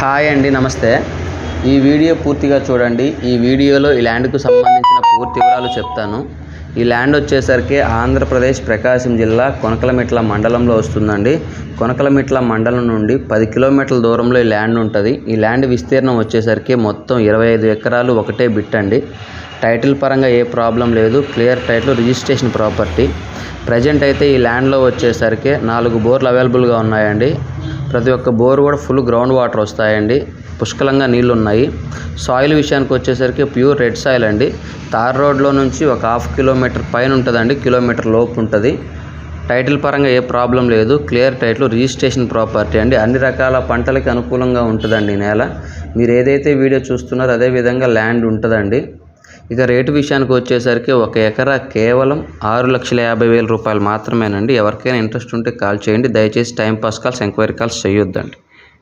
Hi అండి, నమస్తే. ఈ వీడియో పూర్తిగా చూడండి. ఈ వీడియోలో ఈ ల్యాండ్కు సంబంధించిన పూర్తి వివరాలు చెప్తాను. ఈ ల్యాండ్ వచ్చేసరికి ఆంధ్రప్రదేశ్ ప్రకాశం జిల్లా కొనకలమిట్ల మండలంలో వస్తుందండి. కొనకలమిట్ల మండలం నుండి 10 కిలోమీటర్ల దూరంలో ఈ ల్యాండ్ ఉంటుంది. ఈ ల్యాండ్ విస్తీర్ణం వచ్చేసరికి మొత్తం 25 ఎకరాలు ఒకటే బిట్ అండి. టైటిల్ పరంగా ఏ ప్రాబ్లం లేదు. Clear title, registration property. Present అయితే ఈ ల్యాండ్లో వచ్చేసరికి 4 బోర్లు అవైలబుల్గా ఉన్నాయండి. ప్రతి ఒక్క బోర్ కూడా ఫుల్ గ్రౌండ్ వాటర్ వస్తాయండి. పుష్కలంగా నీళ్ళు ఉన్నాయి. సాయిల్ విషయానికి వచ్చేసరికి ప్యూర్ రెడ్ సాయిల్ అండి. తార్ రోడ్లో నుంచి ఒక 1/2 కిలోమీటర్ పైన ఉంటుందండి, కిలోమీటర్ లోపు ఉంటుంది. టైటిల్ పరంగా ఏ ప్రాబ్లం లేదు. క్లియర్ టైటిల్, రిజిస్ట్రేషన్ ప్రాపర్టీ అండి. అన్ని రకాల పంటలకి అనుకూలంగా ఉంటుందండి నేల. మీరు ఏదైతే వీడియో చూస్తున్నారో అదే విధంగా ల్యాండ్ ఉంటుందండి. ఇక రేటు విషయానికి వచ్చేసరికి 1 ఎకరా కేవలం 6,50,000 రూపాయలు మాత్రమేనండి. ఎవరికైనా ఇంట్రెస్ట్ ఉంటే కాల్ చేయండి. దయచేసి టైంపాస్ కాల్స్, ఎంక్వైరీ కాల్స్ చేయొద్దండి.